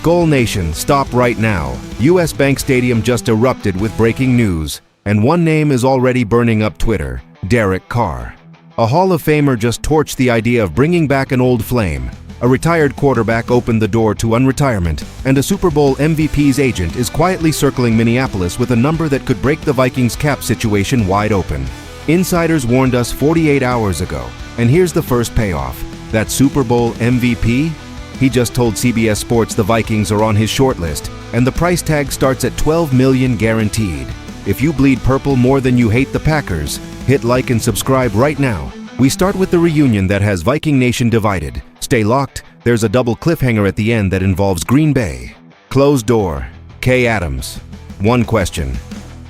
Skull Nation, stop right now. US Bank Stadium just erupted with breaking news, and one name is already burning up Twitter: Derek Carr. A Hall of Famer just torched the idea of bringing back an old flame. A retired quarterback opened the door to unretirement, and a Super Bowl MVP's agent is quietly circling Minneapolis with a number that could break the Vikings' cap situation wide open. Insiders warned us 48 hours ago, and here's the first payoff. That Super Bowl MVP? He just told CBS Sports the Vikings are on his shortlist, and the price tag starts at $12 million guaranteed. If you bleed purple more than you hate the Packers, hit like and subscribe right now. We start with the reunion that has Viking Nation divided. Stay locked, there's a double cliffhanger at the end that involves Green Bay. Closed door, Kay Adams. One question.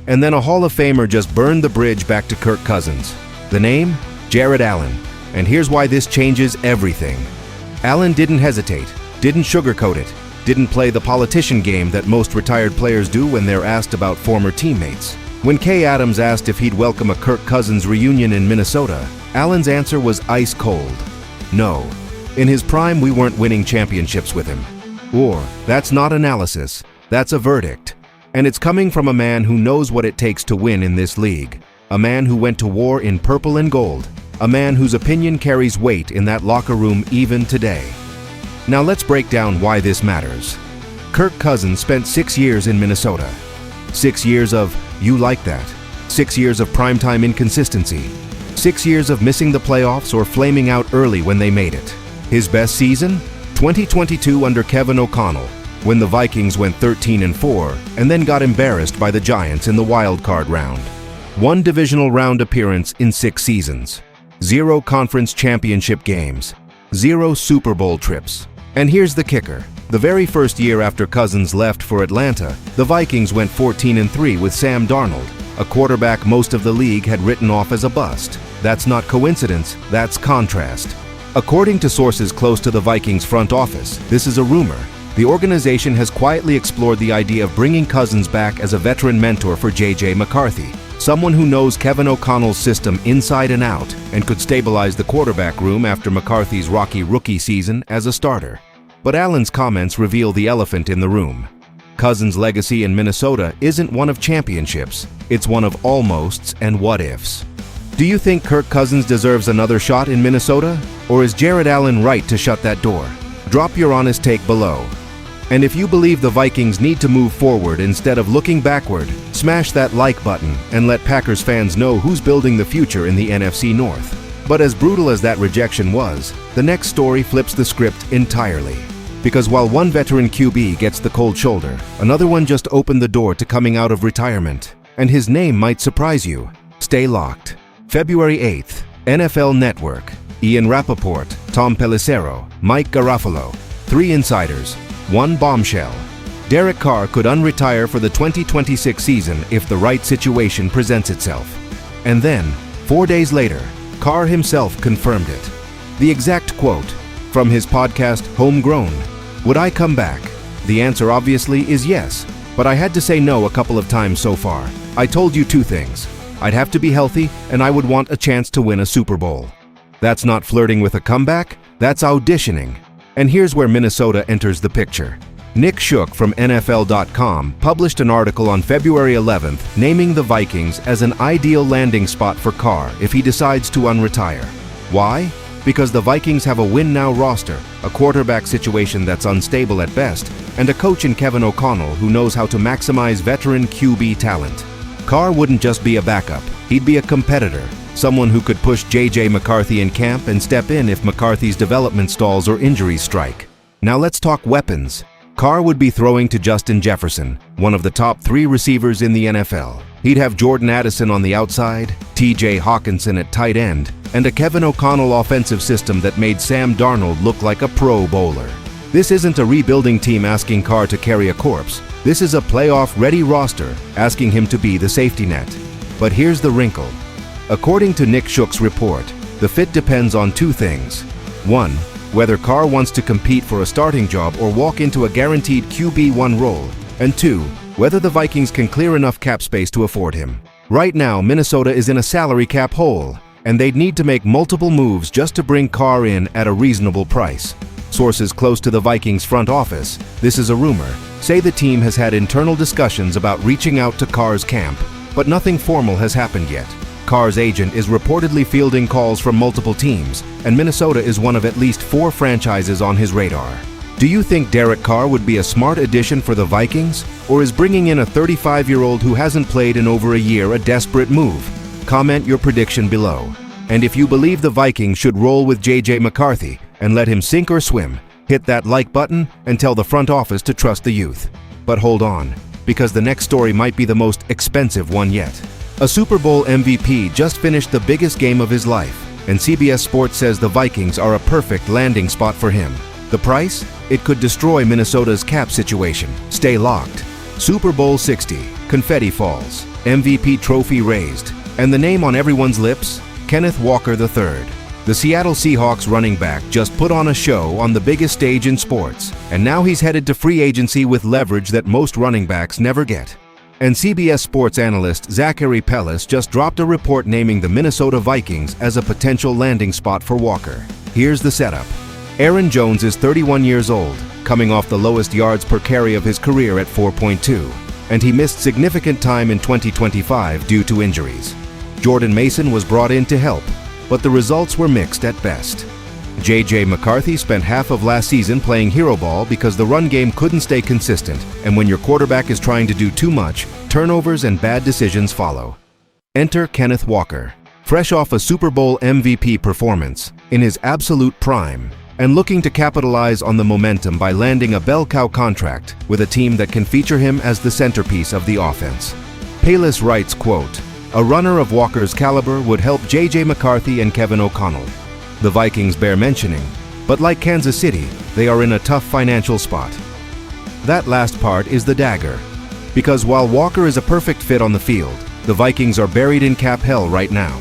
And then a Hall of Famer just burned the bridge back to Kirk Cousins. The name? Jared Allen. And here's why this changes everything. Allen didn't hesitate, didn't sugarcoat it, didn't play the politician game that most retired players do when they're asked about former teammates. When Kay Adams asked if he'd welcome a Kirk Cousins reunion in Minnesota, Allen's answer was ice cold. No. In his prime, we weren't winning championships with him. Or, that's not analysis, that's a verdict. And it's coming from a man who knows what it takes to win in this league. A man who went to war in purple and gold. A man whose opinion carries weight in that locker room even today. Now let's break down why this matters. Kirk Cousins spent 6 years in Minnesota. 6 years of, you like that. 6 years of primetime inconsistency. 6 years of missing the playoffs or flaming out early when they made it. His best season? 2022 under Kevin O'Connell, when the Vikings went 13-4 and then got embarrassed by the Giants in the wild card round. 1 divisional round appearance in 6 seasons. 0 conference championship games. 0 Super Bowl trips. And here's the kicker. The very first year after Cousins left for Atlanta, the Vikings went 14-3 with Sam Darnold, a quarterback most of the league had written off as a bust. That's not coincidence, that's contrast. According to sources close to the Vikings front office, this is a rumor. The organization has quietly explored the idea of bringing Cousins back as a veteran mentor for J.J. McCarthy, someone who knows Kevin O'Connell's system inside and out and could stabilize the quarterback room after McCarthy's rocky rookie season as a starter. But Allen's comments reveal the elephant in the room. Cousins' legacy in Minnesota isn't one of championships, it's one of almosts and what-ifs. Do you think Kirk Cousins deserves another shot in Minnesota? Or is Jared Allen right to shut that door? Drop your honest take below. And if you believe the Vikings need to move forward instead of looking backward, smash that like button and let Packers fans know who's building the future in the NFC North. But as brutal as that rejection was, the next story flips the script entirely. Because while one veteran QB gets the cold shoulder, another one just opened the door to coming out of retirement. And his name might surprise you. Stay locked. February 8th, NFL Network. Ian Rappaport, Tom Pelissero, Mike Garafolo. 3 insiders, 1 bombshell. Derek Carr could unretire for the 2026 season if the right situation presents itself. And then, 4 days later, Carr himself confirmed it. The exact quote from his podcast, Homegrown. Would I come back? The answer obviously is yes, but I had to say no a couple of times so far. I told you 2 things. I'd have to be healthy, and I would want a chance to win a Super Bowl. That's not flirting with a comeback, that's auditioning. And here's where Minnesota enters the picture. Nick Shook from NFL.com published an article on February 11th naming the Vikings as an ideal landing spot for Carr if he decides to unretire. Why? Because the Vikings have a win-now roster, a quarterback situation that's unstable at best, and a coach in Kevin O'Connell who knows how to maximize veteran QB talent. Carr wouldn't just be a backup, he'd be a competitor, someone who could push J.J. McCarthy in camp and step in if McCarthy's development stalls or injuries strike. Now let's talk weapons. Carr would be throwing to Justin Jefferson, one of the top 3 receivers in the NFL. He'd have Jordan Addison on the outside, T.J. Hawkinson at tight end, and a Kevin O'Connell offensive system that made Sam Darnold look like a pro bowler. This isn't a rebuilding team asking Carr to carry a corpse. This is a playoff-ready roster asking him to be the safety net. But here's the wrinkle. According to Nick Shook's report, the fit depends on 2 things. 1, whether Carr wants to compete for a starting job or walk into a guaranteed QB1 role. And 2, whether the Vikings can clear enough cap space to afford him. Right now, Minnesota is in a salary cap hole, and they'd need to make multiple moves just to bring Carr in at a reasonable price. Sources close to the Vikings front office, this is a rumor, say the team has had internal discussions about reaching out to Carr's camp, but nothing formal has happened yet. Carr's agent is reportedly fielding calls from multiple teams, and Minnesota is one of at least 4 franchises on his radar. Do you think Derek Carr would be a smart addition for the Vikings, or is bringing in a 35-year-old who hasn't played in over a year a desperate move? Comment your prediction below. And if you believe the Vikings should roll with J.J. McCarthy and let him sink or swim, hit that like button and tell the front office to trust the youth. But hold on, because the next story might be the most expensive one yet. A Super Bowl MVP just finished the biggest game of his life, and CBS Sports says the Vikings are a perfect landing spot for him. The price? It could destroy Minnesota's cap situation. Stay locked. Super Bowl 60, confetti falls, MVP trophy raised, and the name on everyone's lips? Kenneth Walker III. The Seattle Seahawks running back just put on a show on the biggest stage in sports, and now he's headed to free agency with leverage that most running backs never get. And CBS Sports analyst Zachary Pellis just dropped a report naming the Minnesota Vikings as a potential landing spot for Walker. Here's the setup. Aaron Jones is 31 years old, coming off the lowest yards per carry of his career at 4.2, and he missed significant time in 2025 due to injuries. Jordan Mason was brought in to help, but the results were mixed at best. J.J. McCarthy spent half of last season playing hero ball because the run game couldn't stay consistent, and when your quarterback is trying to do too much, turnovers and bad decisions follow. Enter Kenneth Walker, fresh off a Super Bowl MVP performance, in his absolute prime, and looking to capitalize on the momentum by landing a bell cow contract with a team that can feature him as the centerpiece of the offense. Payless writes, quote, "A runner of Walker's caliber would help J.J. McCarthy and Kevin O'Connell. The Vikings bear mentioning, but like Kansas City, they are in a tough financial spot." That last part is the dagger, because while Walker is a perfect fit on the field, the Vikings are buried in cap hell right now.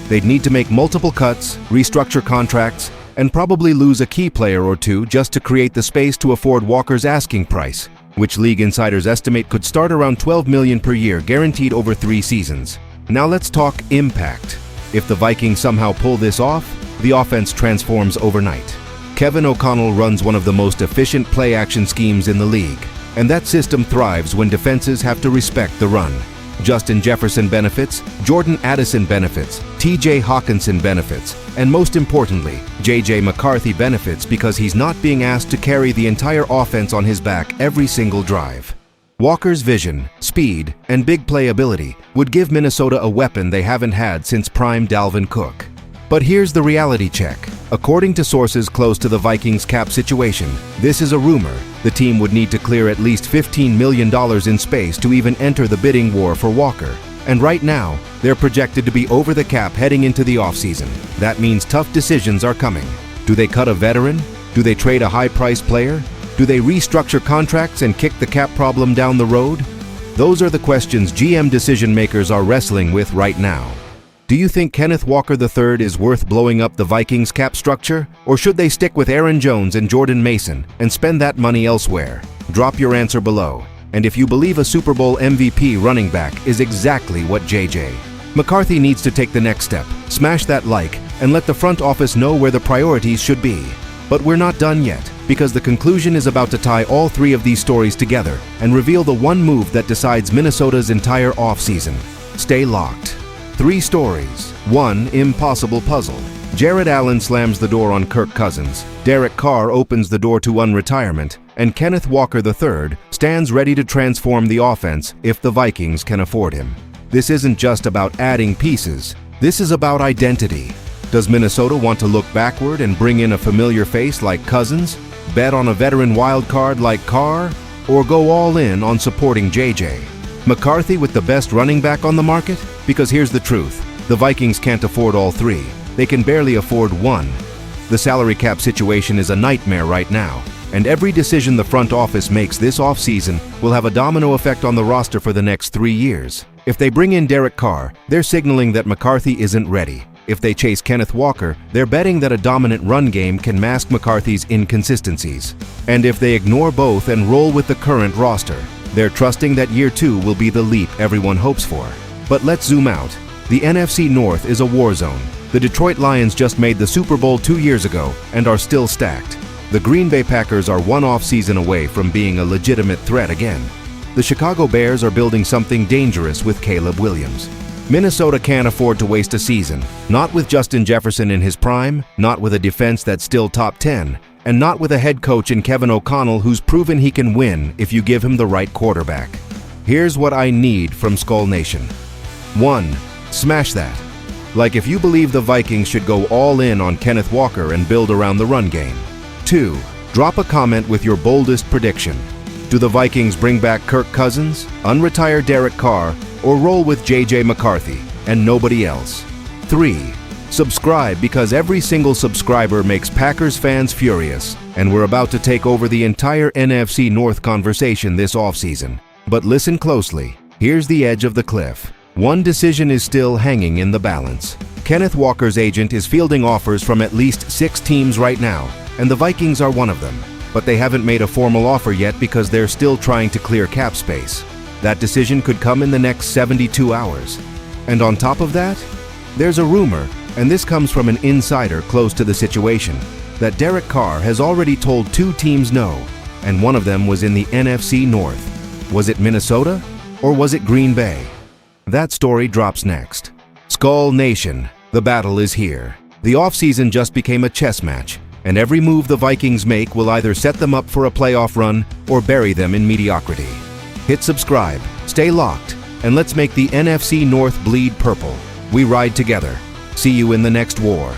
They'd need to make multiple cuts, restructure contracts, and probably lose a key player or two just to create the space to afford Walker's asking price, which league insiders estimate could start around $12 million per year guaranteed over 3 seasons. Now let's talk impact. If the Vikings somehow pull this off, the offense transforms overnight. Kevin O'Connell runs one of the most efficient play-action schemes in the league, and that system thrives when defenses have to respect the run. Justin Jefferson benefits, Jordan Addison benefits, TJ Hawkinson benefits, and most importantly, J.J. McCarthy benefits because he's not being asked to carry the entire offense on his back every single drive. Walker's vision, speed, and big play ability would give Minnesota a weapon they haven't had since prime Dalvin Cook. But here's the reality check. According to sources close to the Vikings cap situation, this is a rumor. The team would need to clear at least $15 million in space to even enter the bidding war for Walker. And right now, they're projected to be over the cap heading into the offseason. That means tough decisions are coming. Do they cut a veteran? Do they trade a high-priced player? Do they restructure contracts and kick the cap problem down the road? Those are the questions GM decision-makers are wrestling with right now. Do you think Kenneth Walker III is worth blowing up the Vikings cap structure? Or should they stick with Aaron Jones and Jordan Mason and spend that money elsewhere? Drop your answer below. And if you believe a Super Bowl MVP running back is exactly what J.J. McCarthy needs to take the next step, smash that like and let the front office know where the priorities should be. But we're not done yet, because the conclusion is about to tie all 3 of these stories together and reveal the one move that decides Minnesota's entire offseason. Stay locked. 3 stories, 1 impossible puzzle. Jared Allen slams the door on Kirk Cousins, Derek Carr opens the door to unretirement, and Kenneth Walker III stands ready to transform the offense if the Vikings can afford him. This isn't just about adding pieces, this is about identity. Does Minnesota want to look backward and bring in a familiar face like Cousins, bet on a veteran wild card like Carr, or go all in on supporting J.J. McCarthy with the best running back on the market? Because here's the truth, the Vikings can't afford all 3. They can barely afford 1. The salary cap situation is a nightmare right now, and every decision the front office makes this offseason will have a domino effect on the roster for the next 3 years. If they bring in Derek Carr, they're signaling that McCarthy isn't ready. If they chase Kenneth Walker, they're betting that a dominant run game can mask McCarthy's inconsistencies. And if they ignore both and roll with the current roster, they're trusting that year 2 will be the leap everyone hopes for. But let's zoom out. The NFC North is a war zone. The Detroit Lions just made the Super Bowl 2 years ago and are still stacked. The Green Bay Packers are one off-season away from being a legitimate threat again. The Chicago Bears are building something dangerous with Caleb Williams. Minnesota can't afford to waste a season, not with Justin Jefferson in his prime, not with a defense that's still top 10, and not with a head coach in Kevin O'Connell who's proven he can win if you give him the right quarterback. Here's what I need from Skull Nation. 1. Smash that. Like if you believe the Vikings should go all in on Kenneth Walker and build around the run game. 2. Drop a comment with your boldest prediction. Do the Vikings bring back Kirk Cousins, unretire Derek Carr, or roll with J.J. McCarthy and nobody else? 3. Subscribe because every single subscriber makes Packers fans furious, and we're about to take over the entire NFC North conversation this offseason. But listen closely. Here's the edge of the cliff. One decision is still hanging in the balance. Kenneth Walker's agent is fielding offers from at least 6 teams right now, and the Vikings are one of them. But they haven't made a formal offer yet because they're still trying to clear cap space. That decision could come in the next 72 hours. And on top of that, there's a rumor, and this comes from an insider close to the situation, that Derek Carr has already told 2 teams no, and one of them was in the NFC North. Was it Minnesota, or was it Green Bay? That story drops next. Skull Nation, the battle is here. The offseason just became a chess match, and every move the Vikings make will either set them up for a playoff run or bury them in mediocrity. Hit subscribe, stay locked, and let's make the NFC North bleed purple. We ride together. See you in the next war.